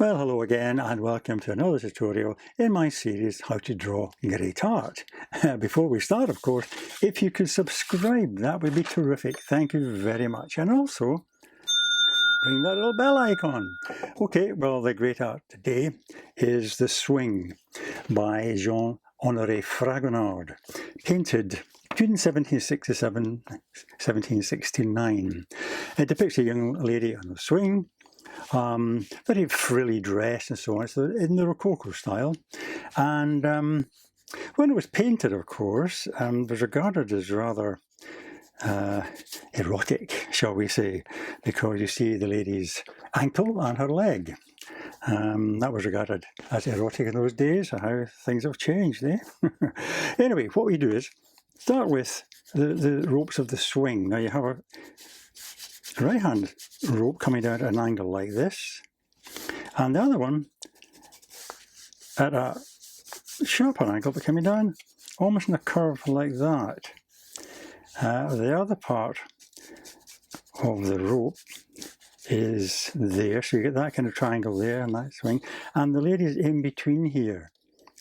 Well, hello again and welcome to another tutorial in my series How to Draw Great Art. Before we start, of course, if you could subscribe, that would be terrific. Thank you very much. And also, ring that little bell icon. Okay, well, the great art today is The Swing by Jean-Honoré Fragonard, painted between 1767 1769. It depicts a young lady on a swing, very frilly dressed and so on. It's in the Rococo style. And when it was painted, of course, it was regarded as rather erotic, shall we say, because you see the lady's ankle and her leg. That was regarded as erotic in those days, how things have changed, eh? Anyway, what we do is start with the ropes of the swing. Now you have a right hand rope coming down at an angle like this, and the other one at a sharper angle but coming down almost in a curve like that. The other part of the rope is there, so you get that kind of triangle there and that swing, and the lady's in between here.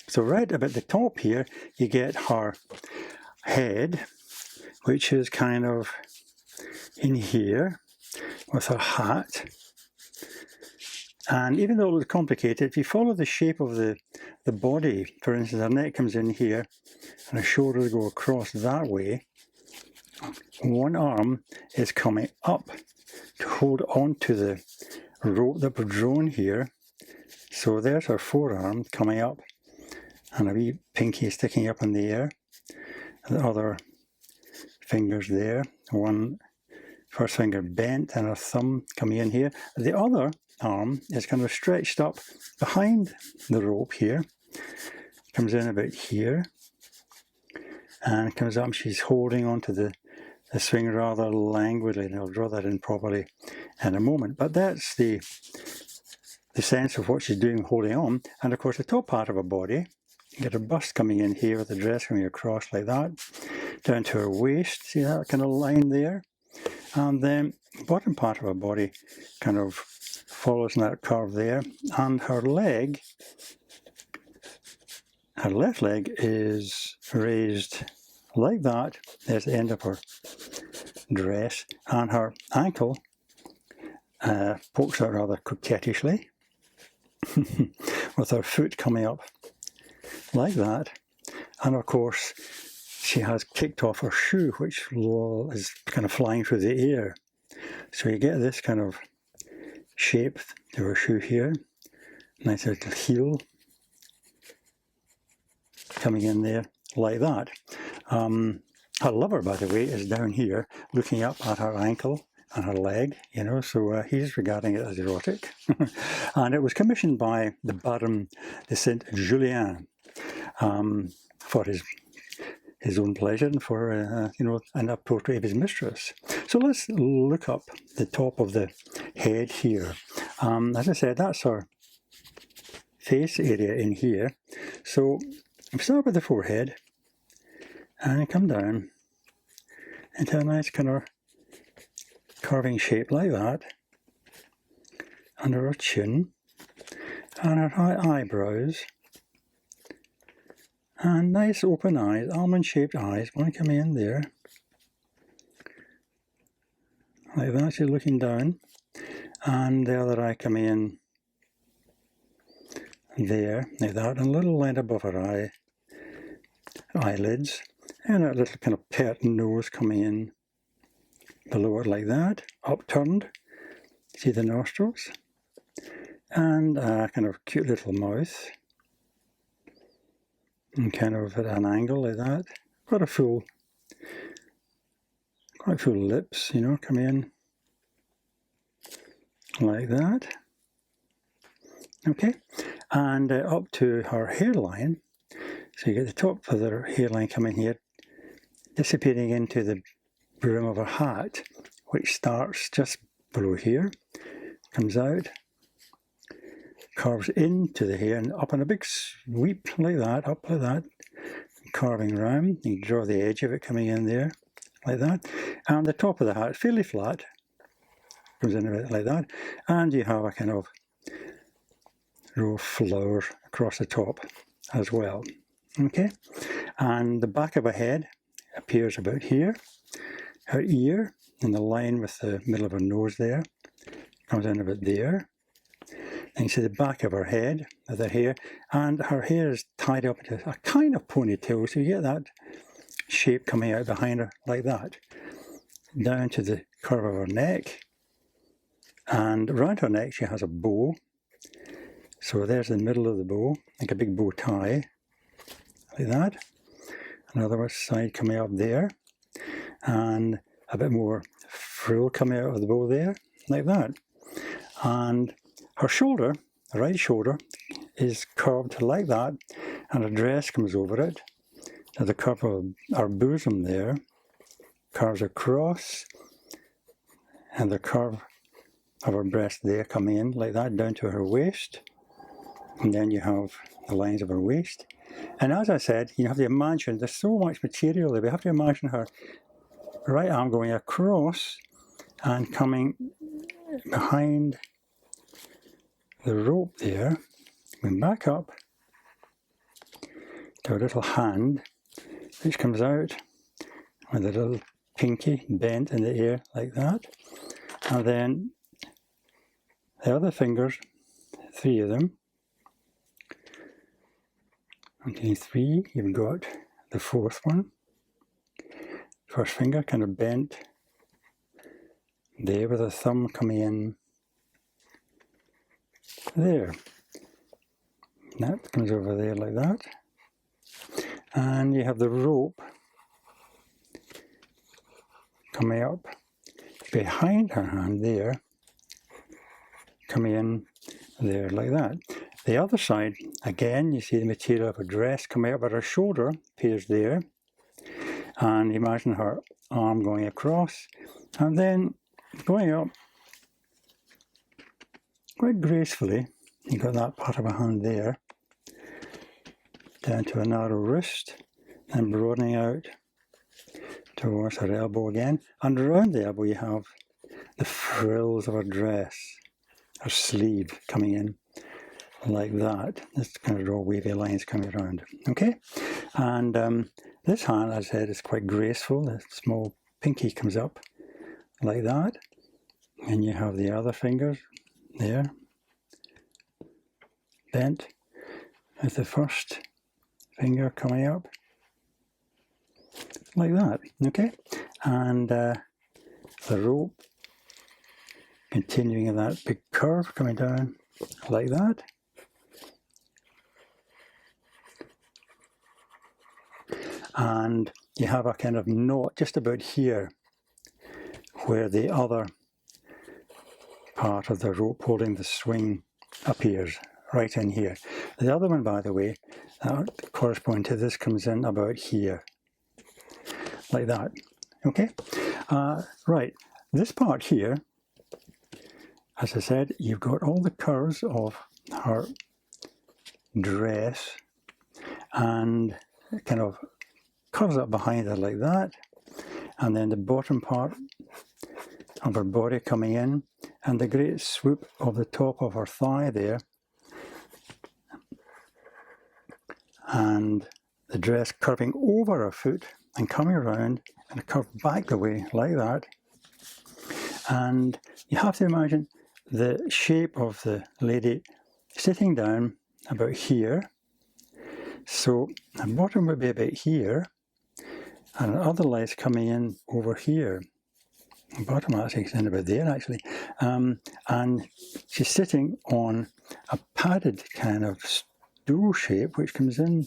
So right about the top here you get her head, which is kind of in here with her hat. And even though it looks complicated, if you follow the shape of the body, for instance, her neck comes in here and her shoulders go across that way, one arm is coming up to hold on to the rope that we've drawn here. So there's her forearm coming up and a wee pinky sticking up in the air. The other fingers there, one first finger bent and her thumb coming in here. The other arm is kind of stretched up behind the rope here, comes in about here and comes up. She's holding onto the swing rather languidly, and I'll draw that in properly in a moment. But that's the sense of what she's doing, holding on. And of course the top part of her body, you get her bust coming in here with the dress coming across like that, down to her waist. See that kind of line there? And then the bottom part of her body kind of follows in that curve there. And her leg, her left leg is raised like that. There's the end of her dress. And her ankle pokes out rather coquettishly with her foot coming up like that. And of course she has kicked off her shoe, which is kind of flying through the air. So you get this kind of shape to her shoe here. Nice little heel coming in there like that. Her lover, by the way, is down here looking up at her ankle and her leg, you know, so he's regarding it as erotic. And it was commissioned by the Baron de Saint-Julien for his own pleasure and for, and a portrait of his mistress. So let's look up the top of the head here. As I said, that's our face area in here. So we start with the forehead and come down into a nice kind of carving shape like that, under her chin and her high eyebrows. And nice open eyes, almond-shaped eyes, one coming in there. Like that, she's looking down. And the other eye coming in there, like that. And a little line above her eyelids. And a little kind of pert nose coming in below it like that, upturned. See the nostrils? And a kind of cute little mouth. And kind of at an angle like that. Quite full lips, you know, come in like that. Okay, and up to her hairline. So you get the top of her hairline coming here, disappearing into the brim of her hat, which starts just below here, comes out, curves into the hair and up in a big sweep like that, up like that, carving round. You can draw the edge of it coming in there like that. And the top of the hat is fairly flat, comes in a bit like that. And you have a kind of row of flowers across the top as well. Okay, and the back of her head appears about here. Her ear, in the line with the middle of her nose there, comes in about there. And you see the back of her head with her hair, and her hair is tied up into a kind of ponytail, so you get that shape coming out behind her like that, down to the curve of her neck, and around her neck she has a bow. So there's the middle of the bow, like a big bow tie, like that. Another side coming up there, and a bit more frill coming out of the bow there, like that. And her shoulder, the right shoulder, is curved like that, and a dress comes over it. Now the curve of our bosom there curves across, and the curve of her breast there coming in like that down to her waist. And then you have the lines of her waist. And as I said, you have to imagine, there's so much material there, we have to imagine her right arm going across and coming behind the rope there, going back up to a little hand, which comes out with a little pinky bent in the air like that. And then the other fingers, 3 of them, okay, 3, you've got the 4th one. First finger kind of bent there with the thumb coming in there. That comes over there like that. And you have the rope coming up behind her hand there, coming in there like that. The other side, again, you see the material of her dress coming up, but her shoulder appears there. And imagine her arm going across, and then going up quite gracefully. You've got that part of her hand there, down to a narrow wrist, and broadening out towards her elbow again. And around the elbow you have the frills of her dress, her sleeve coming in like that. This kind of raw wavy lines coming around. Okay, and this hand, as I said, is quite graceful. The small pinky comes up like that, and you have the other fingers there, bent, with the first finger coming up like that. Okay, and the rope continuing in that big curve coming down like that. And you have a kind of knot just about here where the other part of the rope holding the swing appears, right in here. The other one, by the way, corresponding to this, comes in about here, like that. Okay? Right, this part here, as I said, you've got all the curves of her dress, and it kind of curves up behind her like that, and then the bottom part of her body coming in, and the great swoop of the top of her thigh there, and the dress curving over her foot and coming around and curve back the way like that. And you have to imagine the shape of the lady sitting down about here. So the bottom would be about here, and other legs coming in over here. The bottom actually is in about there, actually. And she's sitting on a padded kind of stool shape, which comes in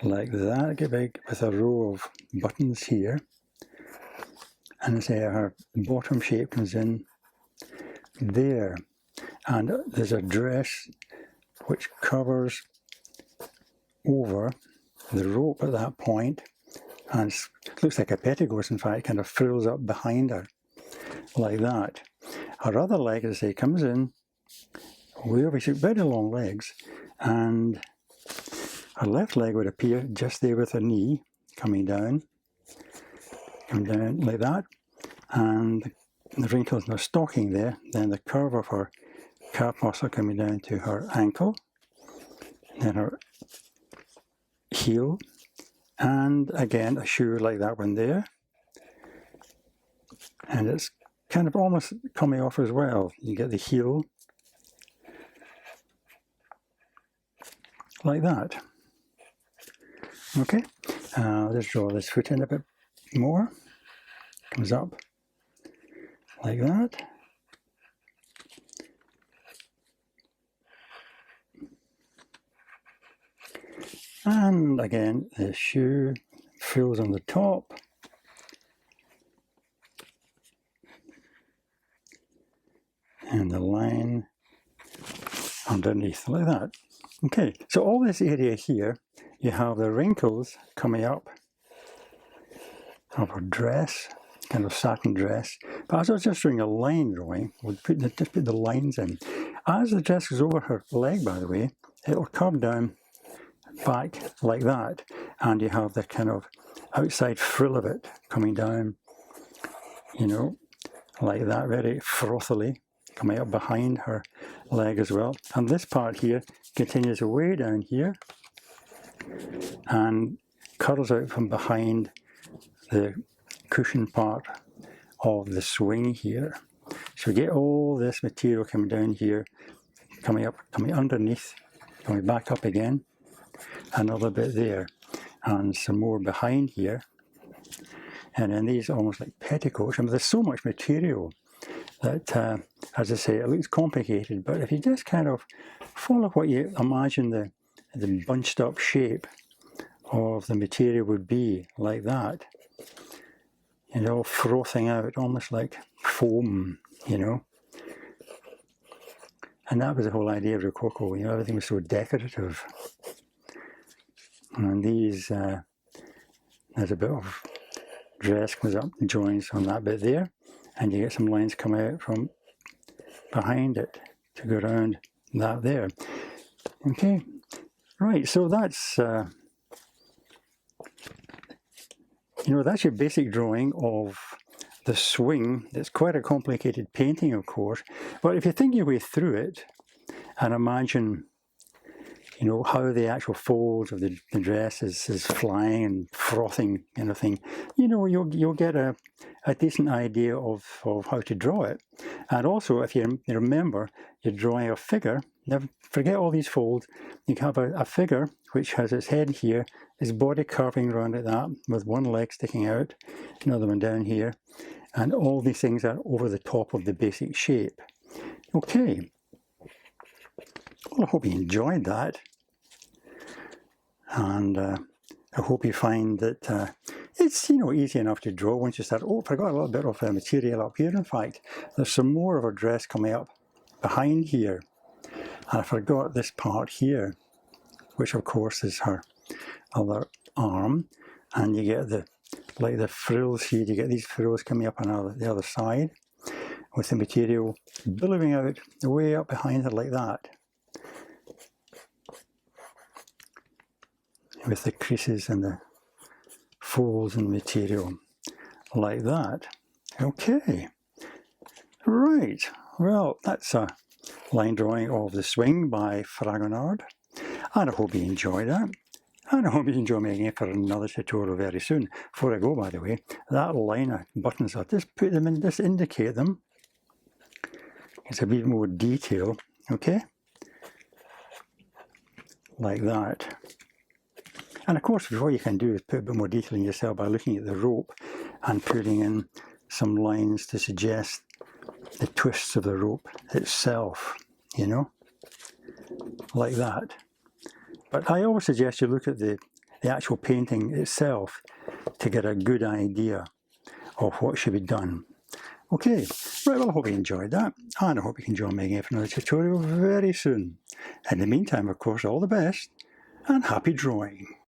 like that, get big, with a row of buttons here. And say her bottom shape comes in there. And there's a dress which covers over the rope at that point, and looks like a petticoat, in fact, kind of frills up behind her like that. Her other leg, as I say, comes in way over. She's very long legs, and her left leg would appear just there with her knee coming down, come down like that, and the wrinkles in her stocking there. Then the curve of her calf muscle coming down to her ankle, then her heel, and again a shoe like that one there. And it's kind of almost coming off as well. You get the heel like that. Okay, I'll just draw this foot in a bit more. Comes up like that. And again, the shoe frills on the top. And the line underneath, like that. Okay, so all this area here, you have the wrinkles coming up of her dress, kind of satin dress. But as I was just doing a line drawing, we'll just put the lines in. As the dress goes over her leg, by the way, it'll come down back like that, and you have the kind of outside frill of it coming down, you know, like that, very frothily, coming up behind her leg as well. And this part here continues way down here and curls out from behind the cushion part of the swing here. So we get all this material coming down here, coming up, coming underneath, coming back up again, another bit there, and some more behind here. And then these almost like petticoats. I mean, there's so much material that, as I say, it looks complicated, but if you just kind of follow what you imagine the bunched up shape of the material would be, like that, you know, frothing out, almost like foam, you know. And that was the whole idea of Rococo, you know, everything was so decorative. And these, there's a bit of dress comes up and joins on that bit there, and you get some lines coming out from behind it to go around that there. Okay, right, so that's, you know, that's your basic drawing of the swing. It's quite a complicated painting, of course, but if you think your way through it and imagine, you know, how the actual folds of the dress is flying and frothing kind of thing, you know, you'll get a decent idea of how to draw it. And also, if you remember, you're drawing a figure. Never forget all these folds. You have a figure which has its head here, its body curving around like that, with one leg sticking out, another one down here, and all these things are over the top of the basic shape. Okay. Well, I hope you enjoyed that. And I hope you find that it's, you know, easy enough to draw once you start. Oh, I forgot a little bit of material up here. In fact, there's some more of her dress coming up behind here. And I forgot this part here, which of course is her other arm. And you get the frills here. You get these frills coming up on the other side, with the material billowing out way up behind her like that, with the creases and the folds and material like that. Okay, right, well, that's a line drawing of the swing by Fragonard, and I hope you enjoyed that, and I hope you enjoy making it for another tutorial very soon. Before I go, by the way, that line of buttons, I'll just put them in, just indicate them. It's a bit more detail, okay, like that. And of course, what you can do is put a bit more detail in yourself by looking at the rope and putting in some lines to suggest the twists of the rope itself, you know, like that. But I always suggest you look at the actual painting itself to get a good idea of what should be done. Okay, right, well, I hope you enjoyed that, and I hope you can join me again for another tutorial very soon. In the meantime, of course, all the best, and happy drawing.